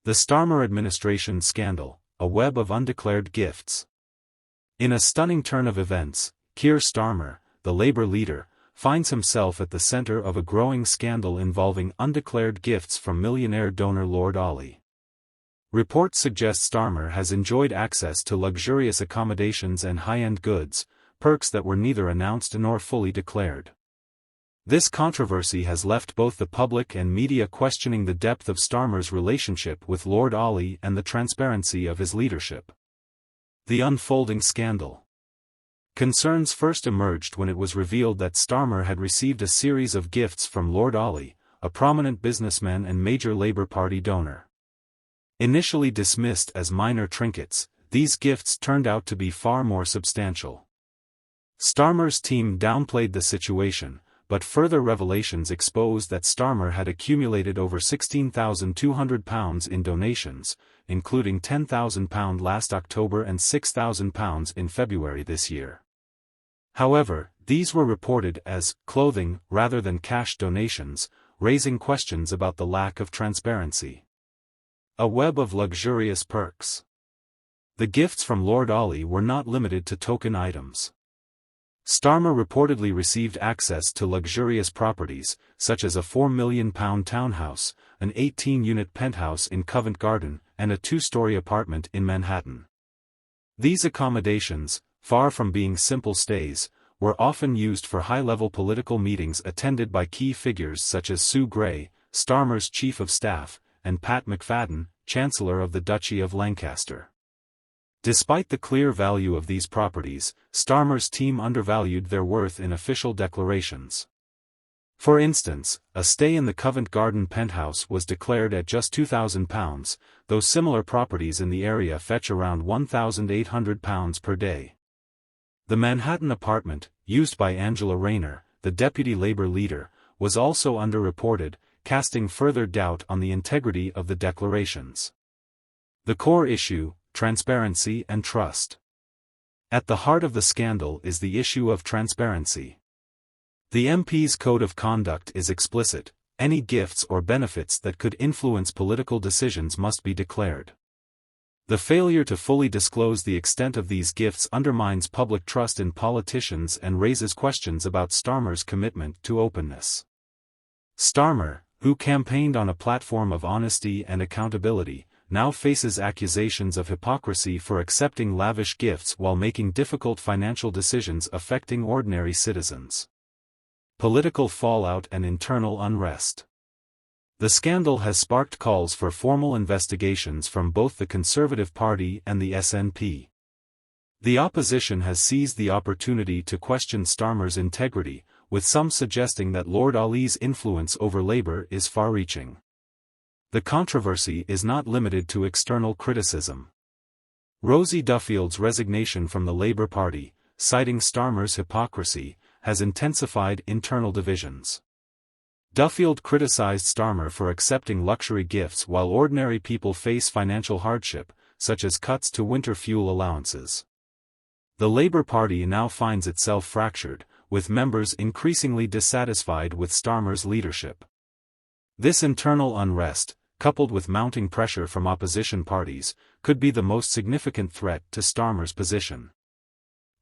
The Starmer administration scandal, a web of undeclared gifts. In a stunning turn of events, Keir Starmer, the Labour leader, finds himself at the centre of a growing scandal involving undeclared gifts from millionaire donor Lord Ollie. Reports suggest Starmer has enjoyed access to luxurious accommodations and high-end goods, perks that were neither announced nor fully declared. This controversy has left both the public and media questioning the depth of Starmer's relationship with Lord Ollie and the transparency of his leadership. The unfolding scandal. Concerns first emerged when it was revealed that Starmer had received a series of gifts from Lord Ollie, a prominent businessman and major Labour Party donor. Initially dismissed as minor trinkets, these gifts turned out to be far more substantial. Starmer's team downplayed the situation, but further revelations exposed that Starmer had accumulated over £16,200 in donations, including £10,000 last October and £6,000 in February this year. However, these were reported as clothing rather than cash donations, raising questions about the lack of transparency. A web of luxurious perks. The gifts from Lord Ollie were not limited to token items. Starmer reportedly received access to luxurious properties, such as a £4 million townhouse, an 18-unit penthouse in Covent Garden, and a 2-story apartment in Manhattan. These accommodations, far from being simple stays, were often used for high-level political meetings attended by key figures such as Sue Gray, Starmer's chief of staff, and Pat McFadden, Chancellor of the Duchy of Lancaster. Despite the clear value of these properties, Starmer's team undervalued their worth in official declarations. For instance, a stay in the Covent Garden penthouse was declared at just £2,000, though similar properties in the area fetch around £1,800 per day. The Manhattan apartment, used by Angela Rayner, the deputy Labour leader, was also underreported, casting further doubt on the integrity of the declarations. The core issue: transparency and trust. At the heart of the scandal is the issue of transparency. The MP's code of conduct is explicit: any gifts or benefits that could influence political decisions must be declared. The failure to fully disclose the extent of these gifts undermines public trust in politicians and raises questions about Starmer's commitment to openness. Starmer, who campaigned on a platform of honesty and accountability, now faces accusations of hypocrisy for accepting lavish gifts while making difficult financial decisions affecting ordinary citizens. Political fallout and internal unrest. The scandal has sparked calls for formal investigations from both the Conservative Party and the SNP. The opposition has seized the opportunity to question Starmer's integrity, with some suggesting that Lord Ollie's influence over Labour is far-reaching. The controversy is not limited to external criticism. Rosie Duffield's resignation from the Labour Party, citing Starmer's hypocrisy, has intensified internal divisions. Duffield criticized Starmer for accepting luxury gifts while ordinary people face financial hardship, such as cuts to winter fuel allowances. The Labour Party now finds itself fractured, with members increasingly dissatisfied with Starmer's leadership. This internal unrest, coupled with mounting pressure from opposition parties, could be the most significant threat to Starmer's position.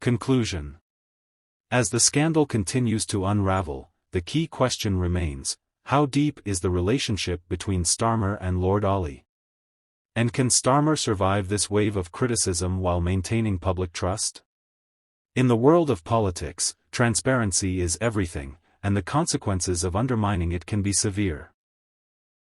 Conclusion. As the scandal continues to unravel, the key question remains: how deep is the relationship between Starmer and Lord Ollie? And can Starmer survive this wave of criticism while maintaining public trust? In the world of politics, transparency is everything, and the consequences of undermining it can be severe.